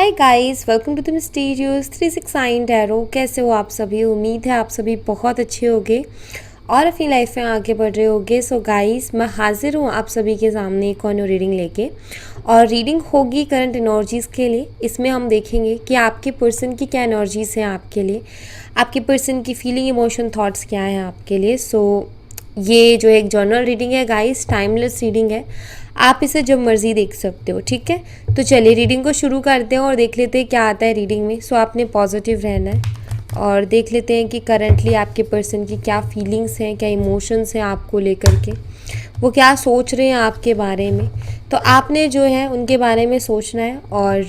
Hi guys, welcome to the mysterious 369 tarot. कैसे हो आप सभी? उम्मीद है आप सभी बहुत अच्छे होंगे और अपनी लाइफ में आगे बढ़ रहे होंगे। सो गाइस, मैं हाजिर हूँ आप सभी के सामने एक और न्यू रीडिंग लेके, और रीडिंग होगी करंट एनर्जीज़ के लिए। इसमें हम देखेंगे कि आपके पर्सन की क्या एनर्जीज़ हैं आपके लिए, आपके पर्सन की फीलिंग, इमोशन, थॉट्स क्या हैं आपके लिए। ये जो एक जर्नल रीडिंग है गाइस, टाइमलेस रीडिंग है, आप इसे जब मर्जी देख सकते हो, ठीक है। तो चलिए रीडिंग को शुरू करते हैं और देख लेते हैं क्या आता है रीडिंग में। आपने पॉजिटिव रहना है और देख लेते हैं कि करंटली आपके पर्सन की क्या फीलिंग्स हैं, क्या इमोशंस हैं आपको लेकर के, वो क्या सोच रहे हैं आपके बारे में। तो आपने जो है उनके बारे में सोचना है, और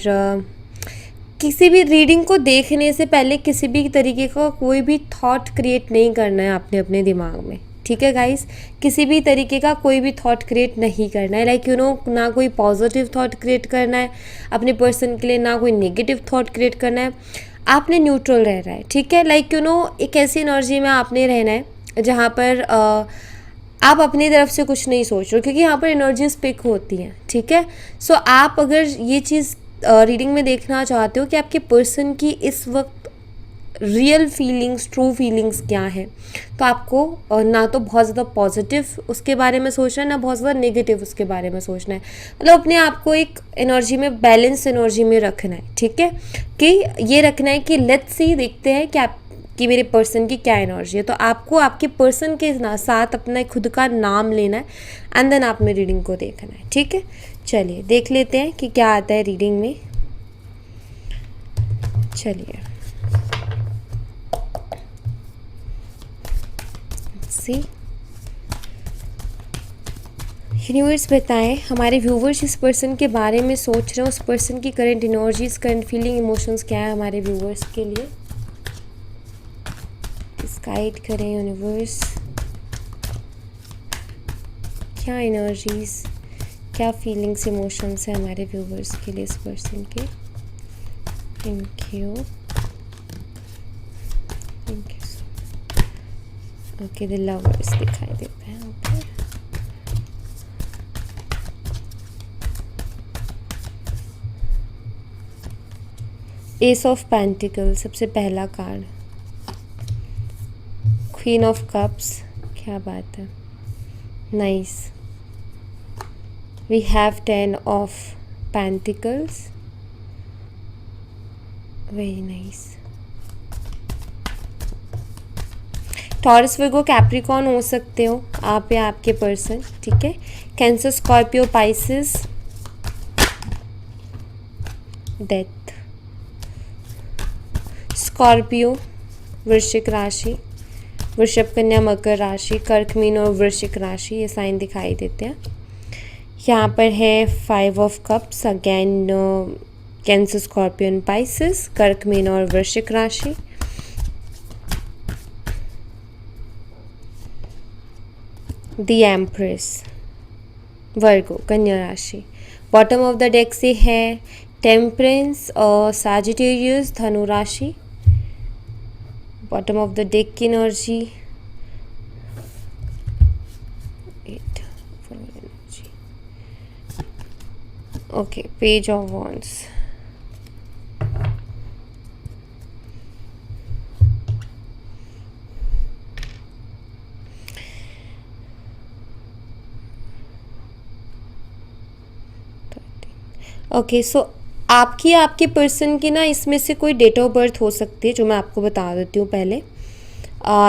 किसी भी रीडिंग को देखने से पहले किसी भी तरीके का कोई भी थॉट क्रिएट नहीं करना है आपने अपने दिमाग में, ठीक है गाइस। किसी भी तरीके का कोई भी थॉट क्रिएट नहीं करना है, लाइक ना कोई पॉजिटिव थॉट क्रिएट करना है अपने पर्सन के लिए, ना कोई नेगेटिव थॉट क्रिएट करना है। आपने न्यूट्रल रहना है, ठीक है। लाइक एक ऐसी एनर्जी में आपने रहना है जहाँ पर आप अपनी तरफ से कुछ नहीं सोच रहे हो, क्योंकि यहाँ पर एनर्जीज पिक होती हैं, ठीक है। आप अगर ये चीज़ रीडिंग में देखना चाहते हो कि आपके पर्सन की इस वक्त रियल फीलिंग्स, ट्रू फीलिंग्स क्या हैं, तो आपको ना तो बहुत ज़्यादा पॉजिटिव उसके बारे में सोचना है, ना बहुत ज़्यादा नेगेटिव उसके बारे में सोचना है। मतलब अपने आप को एक एनर्जी में, बैलेंस एनर्जी में रखना है, ठीक है। कि ये रखना है कि लेट्स सी, देखते हैं कि मेरे पर्सन की क्या एनर्जी है। तो आपको आपके पर्सन के साथ अपना खुद का नाम लेना है एंड देन आपने रीडिंग को देखना है, ठीक है। चलिए देख लेते हैं कि क्या आता है रीडिंग में। चलिए सी यूनिवर्स बताएं हमारे व्यूवर्स इस पर्सन के बारे में सोच रहे हैं, उस पर्सन की current energies, current feeling, emotions क्या है हमारे व्यूवर्स के लिए। गाइड करें यूनिवर्स, क्या एनर्जीज, क्या फीलिंग्स, इमोशंस है हमारे व्यूवर्स के लिए, इस पर्सन के। Thank you, thank you. Okay, the lovers दिखाई देते हैं। ओके, एस ऑफ पेंटिकल सबसे पहला कार्ड, क्वीन ऑफ कप्स, क्या बात है, nice. We have 10 of pentacles, very nice. Taurus, Virgo, Capricorn हो सकते हो आप या आपके पर्सन, ठीक है। Cancer, Scorpio, Pisces, death. Scorpio, वृश्चिक राशि, वृषभ, कन्या, मकर राशि, कर्क, मीन और वृश्चिक राशि, ये साइन दिखाई देते हैं। यहाँ पर है 5 of cups, again cancer, scorpion, Pisces, कर्क, मीन और वृश्चिक राशि। द एम्प्रेस, वर्गो, कन्या राशि। बॉटम ऑफ द डेक से है टेम्परेंस और सैजिटेरियस, धनु राशि। बॉटम ऑफ द डेक की energy, 8 energy. Okay, page of wands, okay. आपके पर्सन की ना इसमें से कोई डेट ऑफ बर्थ हो सकती है, जो मैं आपको बता देती हूँ पहले।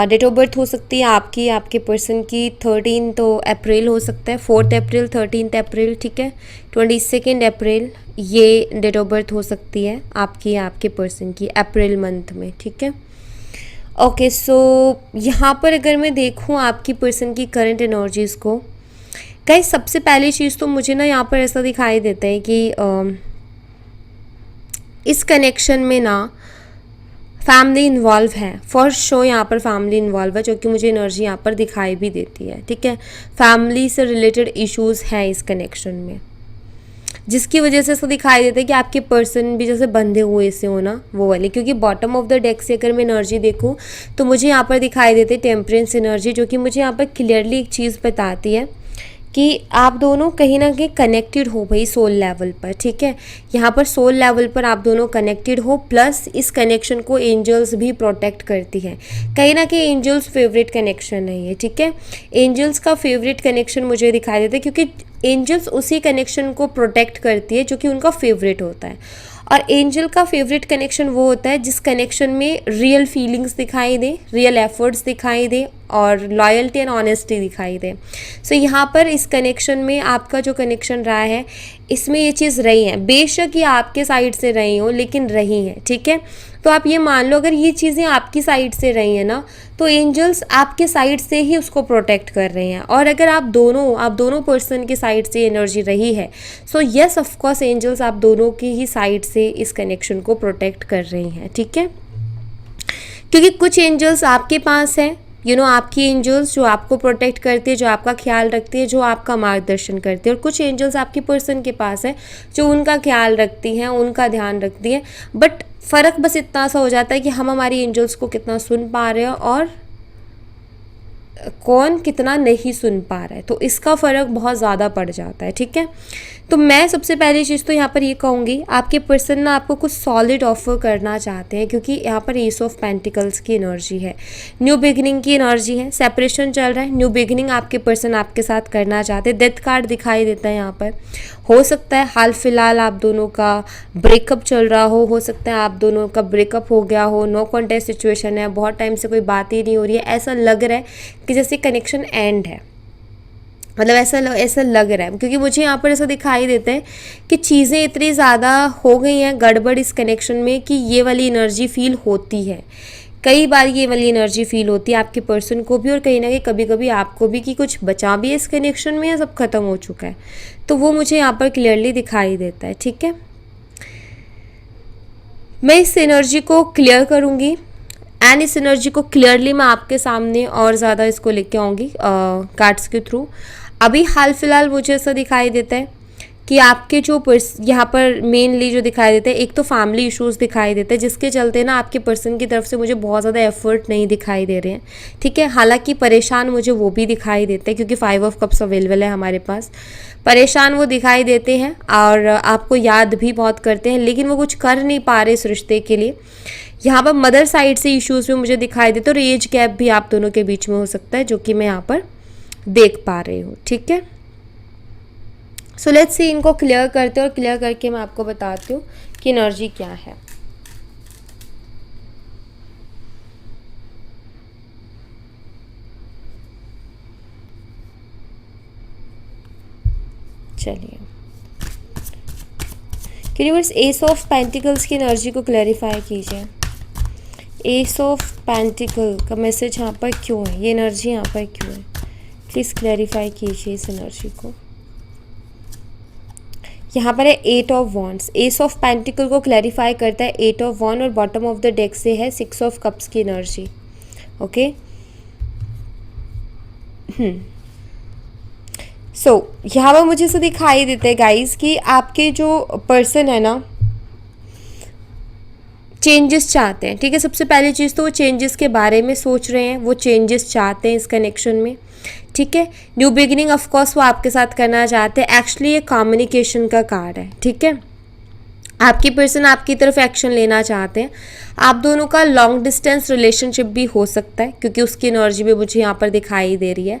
डेट ऑफ बर्थ हो सकती है आपके पर्सन की 13 अप्रैल हो सकता है, 4 अप्रैल, 13 अप्रैल, ठीक है, 22 अप्रैल, ये डेट ऑफ बर्थ हो सकती है आपके पर्सन की अप्रैल मंथ में, ठीक है। ओके, यहाँ पर अगर मैं देखूँ आपकी पर्सन की करंट एनर्जीज़ को, गाइस सबसे पहली चीज़ तो मुझे ना यहाँ पर ऐसा दिखाई देता है कि इस कनेक्शन में ना फैमिली इन्वॉल्व है, फॉर शो यहाँ पर फैमिली इन्वॉल्व है, जो कि मुझे एनर्जी यहाँ पर दिखाई भी देती है, ठीक है। फैमिली से रिलेटेड इश्यूज हैं इस कनेक्शन में, जिसकी वजह से ऐसा दिखाई देता है कि आपके पर्सन भी जैसे बंधे हुए से हो ना, वो वाले। क्योंकि बॉटम ऑफ द डेक से अगर मैं एनर्जी देखूँ तो मुझे यहाँ पर दिखाई देते टेम्परेंस एनर्जी, जो कि मुझे यहाँ पर क्लियरली एक चीज़ बताती है कि आप दोनों कहीं ना कहीं कनेक्टेड हो भाई सोल लेवल पर, ठीक है। यहाँ पर सोल लेवल पर आप दोनों कनेक्टेड हो, प्लस इस कनेक्शन को एंजल्स भी प्रोटेक्ट करती हैं। कहीं ना कहीं एंजल्स फेवरेट कनेक्शन है ये, ठीक है। एंजल्स का फेवरेट कनेक्शन मुझे दिखाई देता है, क्योंकि एंजल्स उसी कनेक्शन को प्रोटेक्ट करती है जो कि उनका फेवरेट होता है। और एंजल का फेवरेट कनेक्शन वो होता है जिस कनेक्शन में रियल फीलिंग्स दिखाई दे, रियल एफर्ट्स दिखाई दे और लॉयल्टी एंड ऑनेस्टी दिखाई दे। सो यहाँ पर इस कनेक्शन में आपका जो कनेक्शन रहा है, इसमें ये चीज़ रही है, बेशक ये आपके साइड से रही हो लेकिन रही है, ठीक है। तो आप ये मान लो अगर ये चीज़ें आपकी साइड से रही हैं ना, तो एंजल्स आपके साइड से ही उसको प्रोटेक्ट कर रहे हैं। और अगर आप दोनों पर्सन की साइड से एनर्जी रही है, so yes of course angels आप दोनों की ही साइड से इस कनेक्शन को प्रोटेक्ट कर रही हैं, ठीक है। क्योंकि कुछ एंजल्स आपके पास हैं, आपकी एंजल्स जो आपको प्रोटेक्ट करती है, जो आपका ख्याल रखती है, जो आपका मार्गदर्शन करती है। और कुछ एंजल्स आपकी पर्सन के पास है जो उनका ख्याल रखती हैं, उनका ध्यान रखती है। बट फ़र्क बस इतना सा हो जाता है कि हम हमारी एंजल्स को कितना सुन पा रहे हैं और कौन कितना नहीं सुन पा रहा है, तो इसका फ़र्क बहुत ज़्यादा पड़ जाता है, ठीक है। तो मैं सबसे पहली चीज़ तो यहाँ पर ये कहूँगी, आपके पर्सन ना आपको कुछ सॉलिड ऑफर करना चाहते हैं, क्योंकि यहाँ पर एस ऑफ पेंटिकल्स की एनर्जी है, न्यू बिगिनिंग की एनर्जी है, सेपरेशन चल रहा है, न्यू बिगिनिंग आपके पर्सन आपके साथ करना चाहते हैं। डेथ कार्ड दिखाई देता है यहाँ पर। हो सकता है हाल फिलहाल आप दोनों का ब्रेकअप चल रहा हो सकता है आप दोनों का ब्रेकअप हो गया हो, नो कॉन्टेक्ट सिचुएशन है, बहुत टाइम से कोई बात ही नहीं हो रही है, ऐसा लग रहा है कि जैसे कनेक्शन एंड है, मतलब ऐसा लग रहा है। क्योंकि मुझे यहाँ पर ऐसा दिखाई देता है कि चीज़ें इतनी ज़्यादा हो गई हैं गड़बड़ इस कनेक्शन में कि ये वाली एनर्जी फील होती है। कई बार ये वाली एनर्जी फील होती है आपके पर्सन को भी और कहीं ना कहीं कभी कभी आपको भी, कि कुछ बचा भी है इस कनेक्शन में या सब खत्म हो चुका है। तो वो मुझे यहाँ पर क्लियरली दिखाई देता है, ठीक है। मैं इस एनर्जी को क्लियर करूँगी एंड इस एनर्जी को क्लियरली मैं आपके सामने और ज़्यादा इसको लेके आऊँगी कार्ड्स के थ्रू। अभी हाल फिलहाल मुझे ऐसा दिखाई देता है कि आपके जो यहाँ पर मेनली जो दिखाई देता है, एक तो फैमिली इश्यूज़ दिखाई देते हैं जिसके चलते ना आपके पर्सन की तरफ से मुझे बहुत ज़्यादा एफर्ट नहीं दिखाई दे रहे हैं, ठीक है। हालांकि परेशान मुझे वो भी दिखाई देते हैं, क्योंकि 5 ऑफ कप्स अवेलेबल है हमारे पास। परेशान वो दिखाई देते हैं और आपको याद भी बहुत करते हैं, लेकिन वो कुछ कर नहीं पा रहे इस रिश्ते के लिए। यहाँ पर मदर साइड से इश्यूज़ भी मुझे दिखाई देते हैं और एज गैप भी आप दोनों के बीच में हो सकता है, जो कि मैं यहाँ पर देख पा रही हूँ, ठीक है। सो लेट्स सी, इनको क्लियर करते हैं और क्लियर करके मैं आपको बताती हूँ कि एनर्जी क्या है। चलिए, यूनिवर्स एस ऑफ पेंटिकल्स की एनर्जी को क्लैरिफाई कीजिए। एस ऑफ पेंटिकल का मैसेज यहाँ पर क्यों है, ये एनर्जी यहाँ पर क्यों है, प्लीज़ क्लैरिफाई कीजिए इस एनर्जी को। यहाँ पर है 8 of wands, S of pentacle को क्लैरिफाई करता है 8 ऑफ वॉन्ड और बॉटम ऑफ द डेक से है 6 ऑफ कप्स की एनर्जी, ओके। सो यहाँ पर मुझे ऐसा दिखाई देता है गाइस कि आपके जो पर्सन है ना चेंजेस चाहते हैं, ठीक है। सबसे पहली चीज़ तो वो चेंजेस के बारे में सोच रहे हैं, वो चेंजेस चाहते हैं इस कनेक्शन में, ठीक है। न्यू बिगिनिंग ऑफ कोर्स वो आपके साथ करना चाहते हैं। एक्चुअली ये कम्युनिकेशन का कार्ड है, ठीक है। आपकी पर्सन आपकी तरफ एक्शन लेना चाहते हैं। आप दोनों का लॉन्ग डिस्टेंस रिलेशनशिप भी हो सकता है, क्योंकि उसकी एनर्जी भी मुझे यहाँ पर दिखाई दे रही है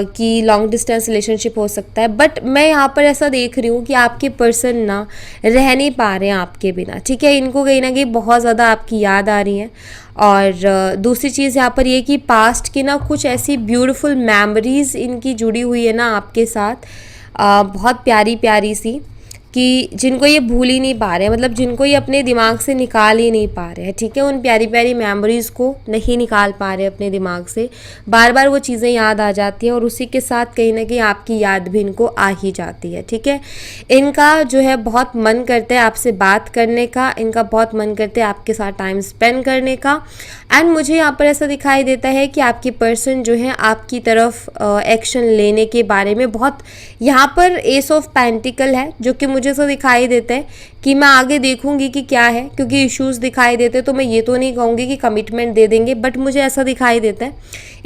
कि लॉन्ग डिस्टेंस रिलेशनशिप हो सकता है। बट मैं यहाँ पर ऐसा देख रही हूँ कि आपके पर्सन ना रह नहीं पा रहे हैं आपके बिना, ठीक है। इनको कहीं ना कहीं बहुत ज़्यादा आपकी याद आ रही है। और दूसरी चीज़ यहाँ पर ये कि पास्ट की ना कुछ ऐसी ब्यूटीफुल मेमोरीज इनकी जुड़ी हुई है ना आपके साथ, बहुत प्यारी प्यारी सी, कि जिनको ये भूल ही नहीं पा रहे हैं, मतलब जिनको ये अपने दिमाग से निकाल ही नहीं पा रहे हैं, ठीक है। उन प्यारी प्यारी मेमोरीज़ को नहीं निकाल पा रहे अपने दिमाग से, बार बार वो चीज़ें याद आ जाती हैं और उसी के साथ कहीं ना कहीं आपकी याद भी इनको आ ही जाती है, ठीक है। इनका जो है बहुत मन करता है आपसे बात करने का, इनका बहुत मन करता है आपके साथ टाइम स्पेंड करने का। एंड मुझे यहाँ पर ऐसा दिखाई देता है कि आपकी पर्सन जो है आपकी तरफ एक्शन लेने के बारे में बहुत, यहाँ पर एस ऑफ पेंटिकल है जो कि मुझे ऐसा दिखाई देता है कि मैं आगे देखूंगी कि क्या है, क्योंकि इश्यूज़ दिखाई देते हैं। तो मैं ये तो नहीं कहूँगी कि कमिटमेंट दे देंगे, बट मुझे ऐसा दिखाई देता है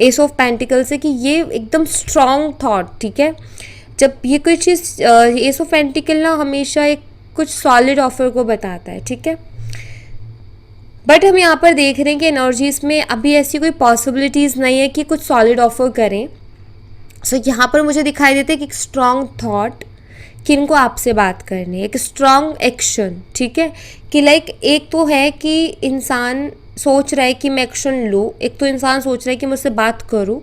एस ऑफ पेंटिकल से कि ये एकदम स्ट्रॉन्ग थॉट, ठीक है। जब ये कोई चीज़ एस ऑफ पेंटिकल ना हमेशा एक कुछ सॉलिड ऑफर को बताता है, ठीक है। बट हम यहाँ पर देख रहे हैं कि एनर्जीज में अभी ऐसी कोई पॉसिबिलिटीज़ नहीं है कि कुछ सॉलिड ऑफर करें। सो यहाँ पर मुझे दिखाई देता है कि एक स्ट्रॉन्ग थॉट कि इनको आपसे बात करनी है, एक स्ट्रॉन्ग एक्शन, ठीक है। कि लाइक एक तो है कि इंसान सोच रहा है कि मैं एक्शन लूँ, एक तो इंसान सोच रहा है कि मुझसे बात करूँ,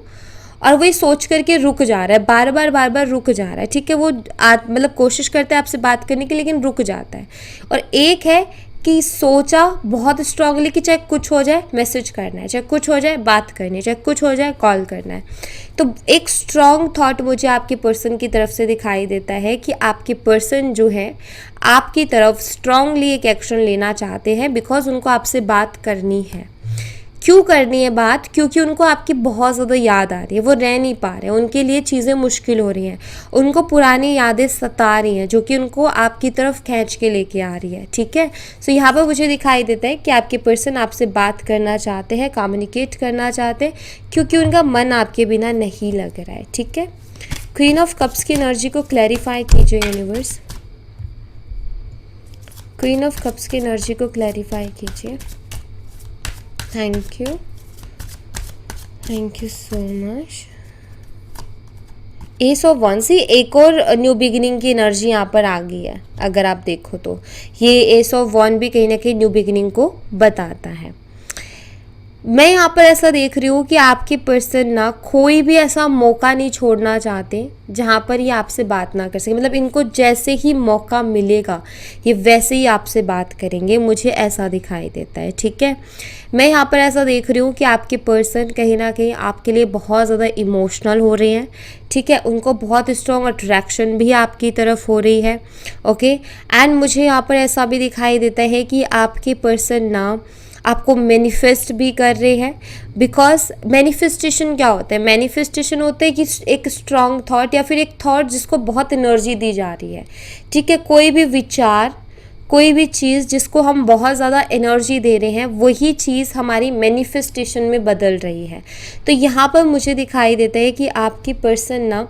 और वही सोच करके रुक जा रहा है, बार बार रुक जा रहा है, ठीक है। वो मतलब कोशिश करता है आपसे बात करने की, लेकिन रुक जाता है। और एक है कि सोचा बहुत स्ट्रांगली कि चाहे कुछ हो जाए मैसेज करना है, चाहे कुछ हो जाए बात करनी है, चाहे कुछ हो जाए कॉल करना है। तो एक स्ट्रॉन्ग थॉट मुझे आपके पर्सन की तरफ से दिखाई देता है कि आपके पर्सन जो है आपकी तरफ स्ट्रांगली एक एक्शन लेना चाहते हैं, बिकॉज उनको आपसे बात करनी है। क्यों करनी है बात? क्योंकि उनको आपकी बहुत ज़्यादा याद आ रही है, वो रह नहीं पा रहे हैं, उनके लिए चीज़ें मुश्किल हो रही हैं, उनको पुरानी यादें सता रही हैं जो कि उनको आपकी तरफ खींच के लेके आ रही है, ठीक है। सो यहाँ पर मुझे दिखाई देता है कि आपके पर्सन आपसे बात करना चाहते हैं, कम्युनिकेट करना चाहते हैं, क्योंकि उनका मन आपके बिना नहीं लग रहा है, ठीक है। क्वीन ऑफ कप्स की एनर्जी को क्लैरिफाई कीजिए यूनिवर्स। क्वीन ऑफ कप्स की एनर्जी को क्लैरिफाई कीजिए। Thank you so much. Ace of one, सी एक और न्यू बिगिनिंग की एनर्जी यहाँ पर आ गई है। अगर आप देखो तो ये एस ऑफ वन भी कहीं ना कहीं न्यू बिगिनिंग को बताता है। मैं यहाँ पर ऐसा देख रही हूँ कि आपके पर्सन ना कोई भी ऐसा मौका नहीं छोड़ना चाहते जहाँ पर ये आपसे बात ना कर सके। मतलब इनको जैसे ही मौका मिलेगा ये वैसे ही आपसे बात करेंगे, मुझे ऐसा दिखाई देता है, ठीक है। मैं यहाँ पर ऐसा देख रही हूँ कि आपके पर्सन कहीं ना कहीं आपके लिए बहुत ज़्यादा इमोशनल हो रहे हैं, ठीक है। उनको बहुत स्ट्रॉन्ग अट्रैक्शन भी आपकी तरफ हो रही है, ओके। एंड मुझे यहाँ पर ऐसा भी दिखाई देता है कि आपके पर्सन ना आपको मैनिफेस्ट भी कर रहे हैं। बिकॉज मैनिफेस्टेशन क्या होता है? मैनिफेस्टेशन होता है कि एक स्ट्रॉन्ग थॉट या फिर एक थॉट जिसको बहुत एनर्जी दी जा रही है, ठीक है। कोई भी विचार, कोई भी चीज़ जिसको हम बहुत ज़्यादा एनर्जी दे रहे हैं, वही चीज़ हमारी मैनिफेस्टेशन में बदल रही है। तो यहाँ पर मुझे दिखाई देता है कि आपकी पर्सन ना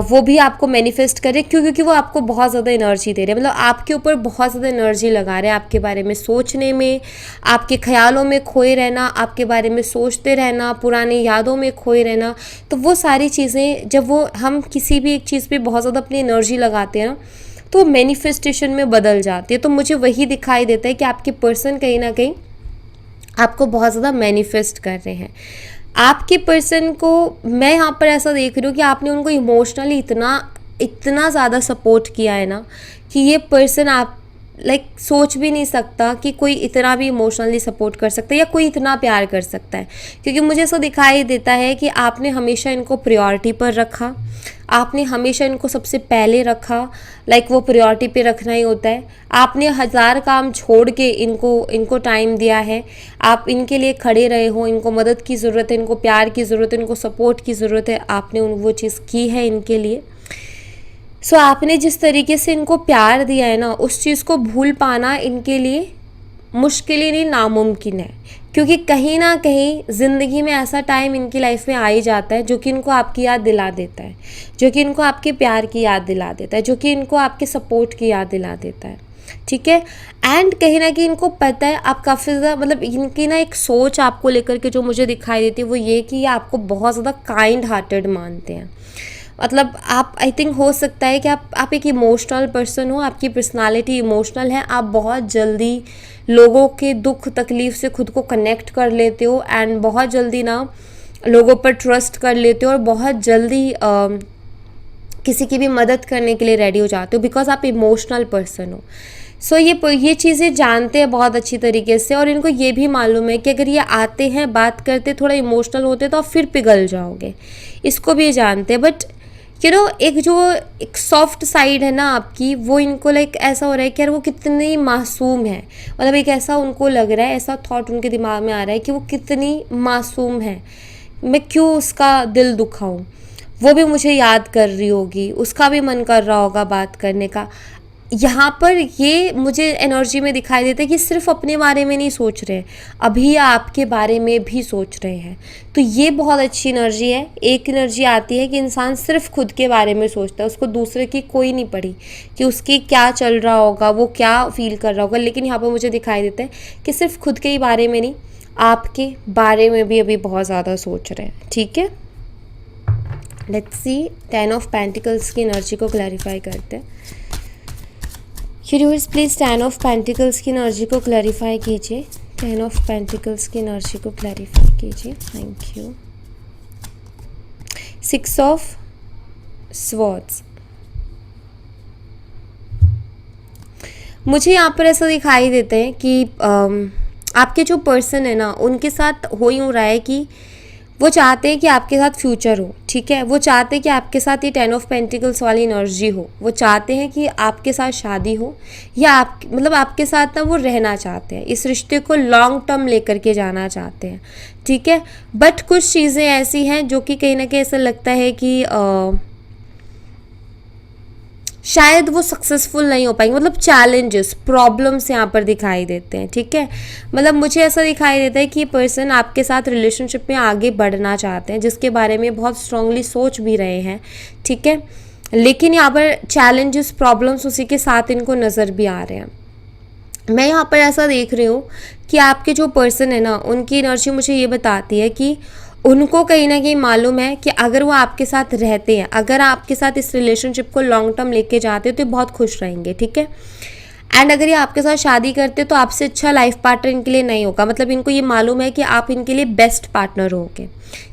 वो भी आपको मैनिफेस्ट करे, क्योंकि वो आपको बहुत ज़्यादा एनर्जी दे रहे हैं। मतलब आपके ऊपर बहुत ज़्यादा एनर्जी लगा रहे हैं, आपके बारे में सोचने में, आपके ख्यालों में खोए रहना, आपके बारे में सोचते रहना, पुरानी यादों में खोए रहना। तो वो सारी चीज़ें जब हम किसी भी एक चीज़ पे बहुत ज़्यादा अपनी एनर्जी लगाते हैं ना, तो मैनिफेस्टेशन में बदल जाती है। तो मुझे वही दिखाई देता है कि आपके पर्सन कहीं ना कहीं आपको बहुत ज़्यादा मैनिफेस्ट कर रहे हैं। आपके पर्सन को मैं यहाँ पर ऐसा देख रही हूँ कि आपने उनको इमोशनली इतना ज़्यादा सपोर्ट किया है ना कि ये पर्सन आप सोच भी नहीं सकता कि कोई इतना भी इमोशनली सपोर्ट कर सकता है या कोई इतना प्यार कर सकता है। क्योंकि मुझे ऐसा दिखाई देता है कि आपने हमेशा इनको प्रायोरिटी पर रखा, आपने हमेशा इनको सबसे पहले रखा। वो प्रायोरिटी पे रखना ही होता है। आपने 1000 काम छोड़ के इनको टाइम दिया है, आप इनके लिए खड़े रहे हो। इनको मदद की ज़रूरत है, इनको प्यार की ज़रूरत है, इनको सपोर्ट की ज़रूरत है, आपने वो चीज़ की है इनके लिए। सो आपने जिस तरीके से इनको प्यार दिया है ना, उस चीज़ को भूल पाना इनके लिए मुश्किल ही नहीं, नामुमकिन है। क्योंकि कहीं ना कहीं ज़िंदगी में ऐसा टाइम इनकी लाइफ में आ ही जाता है जो कि इनको आपकी याद दिला देता है, जो कि इनको आपके प्यार की याद दिला देता है, जो कि इनको आपके सपोर्ट की याद दिला देता है, ठीक है। एंड कहीं ना कहीं इनको पता है आप काफ़ी ज़्यादा, मतलब इनकी ना एक सोच आपको लेकर के जो मुझे दिखाई देती है वो ये कि ये आपको बहुत ज़्यादा काइंड हार्टेड मानते हैं। मतलब आप, आई थिंक हो सकता है कि आप एक इमोशनल पर्सन हो, आपकी पर्सनालिटी इमोशनल है, आप बहुत जल्दी लोगों के दुख तकलीफ़ से खुद को कनेक्ट कर लेते हो एंड बहुत जल्दी ना लोगों पर ट्रस्ट कर लेते हो और बहुत जल्दी किसी की भी मदद करने के लिए रेडी हो जाते हो, बिकॉज आप इमोशनल पर्सन हो। सो ये चीज़ें जानते हैं बहुत अच्छी तरीके से, और इनको ये भी मालूम है कि अगर ये आते हैं बात करते थोड़ा इमोशनल होते तो आप फिर पिघल जाओगे, इसको भी ये जानते हैं। बट एक सॉफ्ट साइड है ना आपकी, वो इनको ऐसा हो रहा है कि यार वो कितनी मासूम है। मतलब एक ऐसा उनको लग रहा है, ऐसा थॉट उनके दिमाग में आ रहा है कि वो कितनी मासूम है, मैं क्यों उसका दिल दुखाऊं, वो भी मुझे याद कर रही होगी, उसका भी मन कर रहा होगा बात करने का। यहाँ पर ये मुझे एनर्जी में दिखाई देता है कि सिर्फ अपने बारे में नहीं सोच रहे, अभी आपके बारे में भी सोच रहे हैं। तो ये बहुत अच्छी एनर्जी है। एक एनर्जी आती है कि इंसान सिर्फ खुद के बारे में सोचता है, उसको दूसरे की कोई नहीं पड़ी कि उसके क्या चल रहा होगा, वो क्या फील कर रहा होगा। लेकिन यहाँ पर मुझे दिखाई देता है कि सिर्फ खुद के ही बारे में नहीं, आपके बारे में भी अभी बहुत ज़्यादा सोच रहे हैं। ठीक है, लेट्स सी 10 ऑफ पेंटिकल्स की एनर्जी को क्लैरिफाई करते हैं। यूनिवर्स प्लीज़ 10 ऑफ पेंटिकल्स की एनर्जी को क्लैरिफाई कीजिए। 10 ऑफ पेंटिकल्स की एनर्जी को क्लैरिफाई कीजिए। Thank you. 6 of swords. मुझे यहाँ पर ऐसा दिखाई देता है कि आपके जो पर्सन है ना, उनके साथ हो यूँ रहा है कि वो चाहते हैं कि आपके साथ फ्यूचर हो। ठीक है, वो चाहते हैं कि आपके साथ ये 10 ऑफ पेंटिकल्स वाली एनर्जी हो। वो चाहते हैं कि आपके साथ शादी हो, या आप मतलब आपके साथ ना वो रहना चाहते हैं, इस रिश्ते को लॉन्ग टर्म लेकर के जाना चाहते हैं। ठीक है, बट कुछ चीज़ें ऐसी हैं जो कि कहीं ना कहीं ऐसा लगता है कि शायद वो सक्सेसफुल नहीं हो पाएंगे, मतलब चैलेंजेस, प्रॉब्लम्स यहाँ पर दिखाई देते हैं। ठीक है, मतलब मुझे ऐसा दिखाई देता है कि ये पर्सन आपके साथ रिलेशनशिप में आगे बढ़ना चाहते हैं, जिसके बारे में बहुत स्ट्रांगली सोच भी रहे हैं। ठीक है, लेकिन यहाँ पर चैलेंजेस, प्रॉब्लम्स उसी के साथ इनको नज़र भी आ रहे हैं। मैं यहाँ पर ऐसा देख रही हूँ कि आपके जो पर्सन है ना, उनकी एनर्जी मुझे ये बताती है कि उनको कहीं ना कहीं मालूम है कि अगर वो आपके साथ रहते हैं, अगर आपके साथ इस रिलेशनशिप को लॉन्ग टर्म लेके जाते हैं तो ये बहुत खुश रहेंगे। ठीक है, एंड अगर ये आपके साथ शादी करते तो आपसे अच्छा लाइफ पार्टनर इनके लिए नहीं होगा। मतलब इनको ये मालूम है कि आप इनके लिए बेस्ट पार्टनर होगे।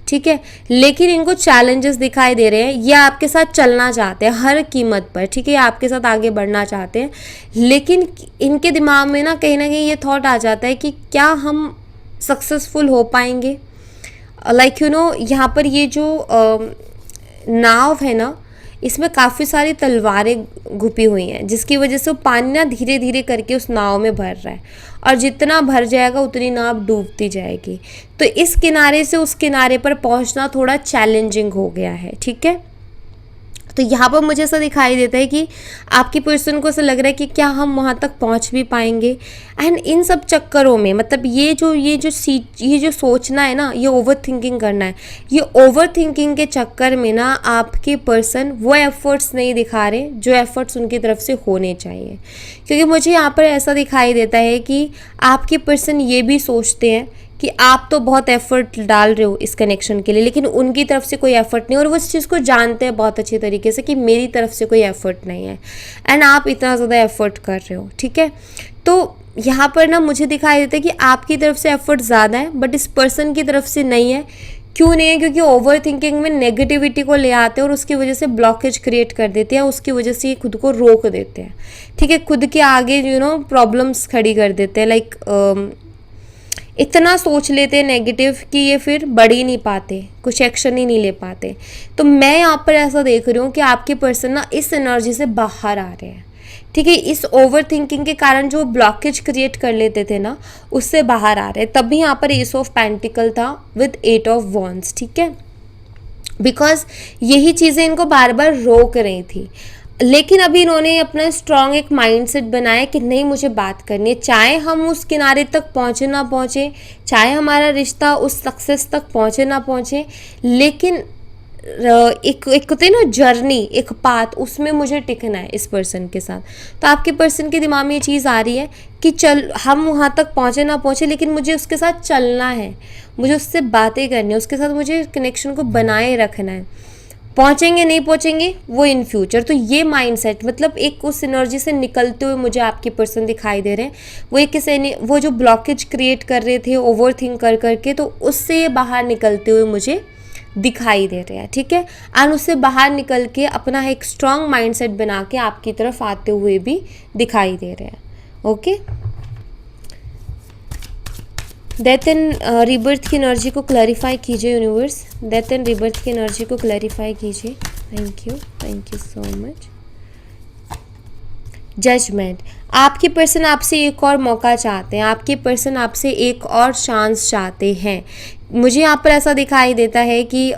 ठीक है, लेकिन इनको चैलेंजेस दिखाई दे रहे हैं। ये आपके साथ चलना चाहते हैं हर कीमत पर। ठीक है, ये आपके साथ आगे बढ़ना चाहते हैं, लेकिन इनके दिमाग में ना कहीं ये थॉट आ जाता है कि क्या हम सक्सेसफुल हो पाएंगे। लाइक यू नो, यहाँ पर ये जो नाव है ना, इसमें काफ़ी सारी तलवारें घुपी हुई हैं, जिसकी वजह से वो पानी ना धीरे धीरे करके उस नाव में भर रहा है, और जितना भर जाएगा उतनी नाव डूबती जाएगी। तो इस किनारे से उस किनारे पर पहुंचना थोड़ा चैलेंजिंग हो गया है। ठीक है, तो यहाँ पर मुझे ऐसा दिखाई देता है कि आपकी पर्सन को ऐसा लग रहा है कि क्या हम वहाँ तक पहुँच भी पाएंगे। एंड इन सब चक्करों में, मतलब ये जो सोचना है ना, ये ओवर थिंकिंग करना है, ये ओवर थिंकिंग के चक्कर में ना आपके पर्सन वो एफर्ट्स नहीं दिखा रहे जो एफर्ट्स उनकी तरफ से होने चाहिए। क्योंकि मुझे यहाँ पर ऐसा दिखाई देता है कि आपके पर्सन ये भी सोचते हैं कि आप तो बहुत एफर्ट डाल रहे हो इस कनेक्शन के लिए, लेकिन उनकी तरफ से कोई एफर्ट नहीं, और वो इस चीज़ को जानते हैं बहुत अच्छी तरीके से कि मेरी तरफ से कोई एफर्ट नहीं है, एंड आप इतना ज़्यादा एफर्ट कर रहे हो। ठीक है, तो यहाँ पर ना मुझे दिखाई देता है कि आपकी तरफ से एफर्ट ज़्यादा है, बट इस पर्सन की तरफ से नहीं है। क्यों नहीं है? क्योंकि ओवर थिंकिंग में नेगेटिविटी को ले आते हैं और उसकी वजह से ब्लॉकेज क्रिएट कर देते हैं, उसकी वजह से ये खुद को रोक देते हैं। ठीक है, खुद के आगे प्रॉब्लम्स खड़ी कर देते हैं। लाइक इतना सोच लेते हैं नेगेटिव कि ये फिर बढ़ ही नहीं पाते, कुछ एक्शन ही नहीं ले पाते। तो मैं यहाँ पर ऐसा देख रही हूँ कि आपके पर्सन ना इस एनर्जी से बाहर आ रहे हैं। ठीक है, इस ओवर थिंकिंग के कारण जो ब्लॉकेज क्रिएट कर लेते थे ना, उससे बाहर आ रहे हैं। तभी यहाँ पर एस ऑफ पेंटिकल था विद 8 ऑफ वॉन्ड्स। ठीक है, बिकॉज यही चीज़ें इनको बार बार रोक रही थी, लेकिन अभी इन्होंने अपना स्ट्रॉन्ग एक माइंडसेट बनाया कि नहीं, मुझे बात करनी है, चाहे हम उस किनारे तक पहुँचे ना पहुँचे, चाहे हमारा रिश्ता उस सक्सेस तक पहुँचे ना पहुँचे, लेकिन एक होती है ना जर्नी, एक पाथ, उसमें मुझे टिकना है इस पर्सन के साथ। तो आपके पर्सन के दिमाग में ये चीज़ आ रही है कि चल, हम वहाँ तक पहुँचे ना पहुँचे, लेकिन मुझे उसके साथ चलना है, मुझे उससे बातें करनी है, उसके साथ मुझे कनेक्शन को बनाए रखना है। पहुँचेंगे नहीं पहुँचेंगे वो इन फ्यूचर। तो ये माइंडसेट, मतलब एक उस एनर्जी से निकलते हुए मुझे आपके पर्सन दिखाई दे रहे हैं। वो एक किसी वो जो ब्लॉकेज क्रिएट कर रहे थे ओवर थिंक कर करके, तो उससे ये बाहर निकलते हुए मुझे दिखाई दे रहे हैं। ठीक है, और उससे बाहर निकल के अपना एक स्ट्रॉन्ग माइंडसेट बना के आपकी तरफ आते हुए भी दिखाई दे रहे हैं। ओके, डेथ एंड रीबर्थ की एनर्जी को क्लैरिफाई कीजिए यूनिवर्स। डेथ एंड रीबर्थ की एनर्जी को क्लैरिफाई कीजिए। Thank you so much. Judgement, आपके पर्सन आपसे एक और मौका चाहते हैं, आपके पर्सन आपसे एक और चांस चाहते हैं। मुझे यहाँ पर ऐसा दिखाई देता है कि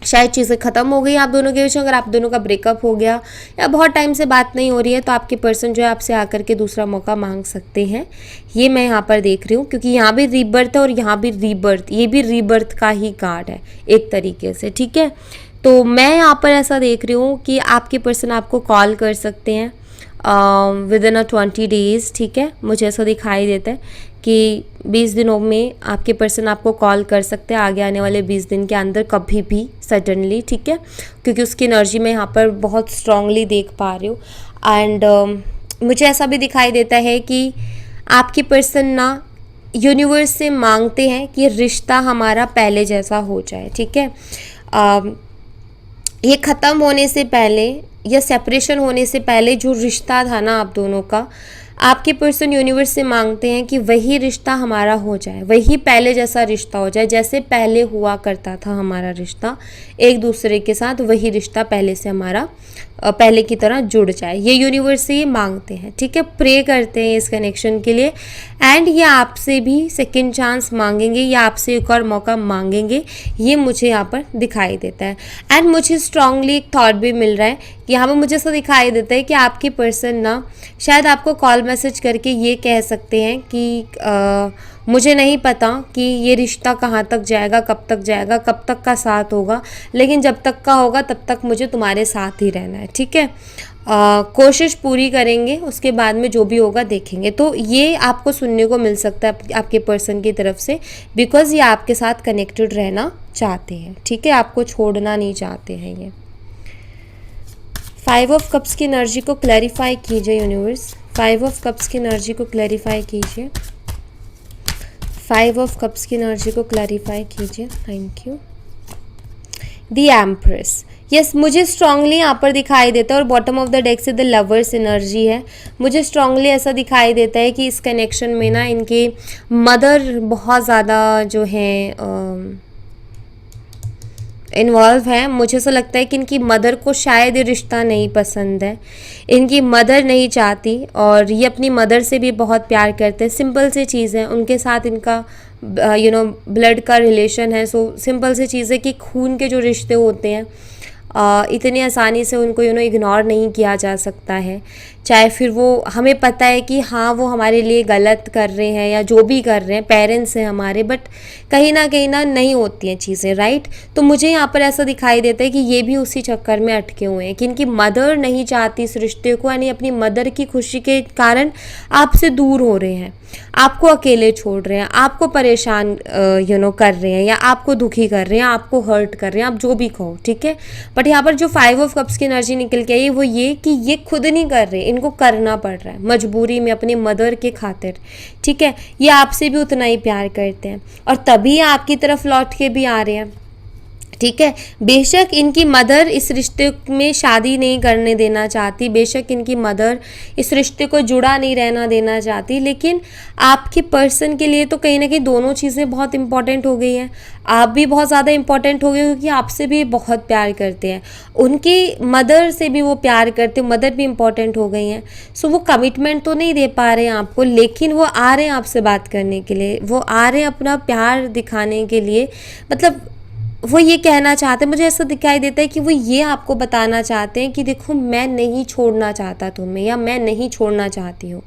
शायद चीज़ें ख़त्म हो गई आप दोनों के बीच में, अगर आप दोनों का ब्रेकअप हो गया या बहुत टाइम से बात नहीं हो रही है, तो आपके पर्सन जो है आपसे आकर के दूसरा मौका मांग सकते हैं। ये मैं यहाँ पर देख रही हूँ, क्योंकि यहाँ भी रीबर्थ है और यहाँ भी रीबर्थ, ये भी रीबर्थ का ही कार्ड है एक तरीके से, ठीक है। तो मैं यहाँ पर ऐसा देख रही हूँ कि आपके पर्सन आपको कॉल कर सकते हैं विद इन 20 डेज़, ठीक है। मुझे ऐसा दिखाई देता है कि 20 दिनों में आपके पर्सन आपको कॉल कर सकते हैं, आगे आने वाले 20 दिन के अंदर कभी भी सडनली, ठीक है, क्योंकि उसकी एनर्जी मैं यहाँ पर बहुत स्ट्रांगली देख पा रही हूँ। एंड मुझे ऐसा भी दिखाई देता है कि आपके पर्सन ना यूनिवर्स से मांगते हैं कि रिश्ता हमारा पहले जैसा हो जाए, ठीक है। ये ख़त्म होने से पहले या सेपरेशन होने से पहले जो रिश्ता था ना आप दोनों का, आपके पर्सन यूनिवर्स से मांगते हैं कि वही रिश्ता हमारा हो जाए, वही पहले जैसा रिश्ता हो जाए, जैसे पहले हुआ करता था हमारा रिश्ता एक दूसरे के साथ, वही रिश्ता पहले से हमारा पहले की तरह जुड़ जाए। ये यूनिवर्स से ये मांगते हैं, ठीक है, प्रे करते हैं इस कनेक्शन के लिए। एंड ये आपसे भी सेकंड चांस मांगेंगे या आपसे एक और मौका मांगेंगे, ये मुझे यहाँ पर दिखाई देता है। एंड मुझे स्ट्रांगली एक थॉट भी मिल रहा है कि यहाँ पर मुझे ऐसा दिखाई देता है कि आपके पर्सन ना शायद आपको कॉल मैसेज करके ये कह सकते हैं कि मुझे नहीं पता कि ये रिश्ता कहाँ तक जाएगा, कब तक जाएगा, कब तक का साथ होगा, लेकिन जब तक का होगा तब तक मुझे तुम्हारे साथ ही रहना है, ठीक है। कोशिश पूरी करेंगे, उसके बाद में जो भी होगा देखेंगे। तो ये आपको सुनने को मिल सकता है आपके पर्सन की तरफ से, बिकॉज ये आपके साथ कनेक्टेड रहना चाहते हैं, ठीक है, आपको छोड़ना नहीं चाहते हैं ये। 5 ऑफ कप्स की एनर्जी को क्लैरिफाई कीजिए यूनिवर्स, 5 ऑफ कप्स की एनर्जी को क्लैरिफाई कीजिए, 5 ऑफ कप्स की एनर्जी को क्लैरिफाई कीजिए, thank you. The empress, yes, मुझे स्ट्रांगली यहाँ पर दिखाई देता है, और बॉटम ऑफ द डेक से द लवर्स एनर्जी है। मुझे स्ट्रांगली ऐसा दिखाई देता है कि इस कनेक्शन में ना इनके मदर बहुत ज़्यादा जो है इन्वॉल्व है। मुझे ऐसा लगता है कि इनकी मदर को शायद ये रिश्ता नहीं पसंद है, इनकी मदर नहीं चाहती, और ये अपनी मदर से भी बहुत प्यार करते हैं। सिंपल सी चीज़ है, उनके साथ इनका ब्लड का रिलेशन है। सो सिंपल सी चीज़ है कि खून के जो रिश्ते होते हैं इतनी आसानी से उनको इग्नोर नहीं किया जा सकता है, चाहे फिर वो हमें पता है कि हाँ वो हमारे लिए गलत कर रहे हैं या जो भी कर रहे हैं, पेरेंट्स हैं हमारे, बट कहीं ना नहीं होती हैं चीज़ें, राइट। तो मुझे यहाँ पर ऐसा दिखाई देता है कि ये भी उसी चक्कर में अटके हुए हैं कि इनकी मदर नहीं चाहती इस रिश्ते को, यानी अपनी मदर की खुशी के कारण आपसे दूर हो रहे हैं, आपको अकेले छोड़ रहे हैं, आपको परेशान कर रहे हैं, या आपको दुखी कर रहे हैं, आपको हर्ट कर रहे हैं, आप जो भी कहो, ठीक है। बट यहाँ पर जो 5 ऑफ कप्स की एनर्जी निकल के आई वो ये कि ये खुद नहीं कर रहे, इनको करना पड़ रहा है मजबूरी में अपनी मदर के खातिर, ठीक है। ये आपसे भी उतना ही प्यार करते हैं और तभी आपकी तरफ लौट के भी आ रहे हैं, ठीक है। बेशक इनकी मदर इस रिश्ते में शादी नहीं करने देना चाहती, बेशक इनकी मदर इस रिश्ते को जुड़ा नहीं रहना देना चाहती, लेकिन आपके पर्सन के लिए तो कहीं ना कहीं दोनों चीज़ें बहुत इंपॉर्टेंट हो गई हैं। आप भी बहुत ज़्यादा इंपॉर्टेंट हो गए क्योंकि आपसे भी बहुत प्यार करते हैं, उनकी मदर से भी वो प्यार करते, मदर भी इंपॉर्टेंट हो गई हैं। सो वो कमिटमेंट तो नहीं दे पा रहे हैं आपको, लेकिन वो आ रहे हैं आपसे बात करने के लिए, वो आ रहे हैं अपना प्यार दिखाने के लिए। मतलब वो ये कहना चाहते हैं, मुझे ऐसा दिखाई देता है कि वो ये आपको बताना चाहते हैं कि देखो मैं नहीं छोड़ना चाहता तुम्हें, या मैं नहीं छोड़ना चाहती हूँ,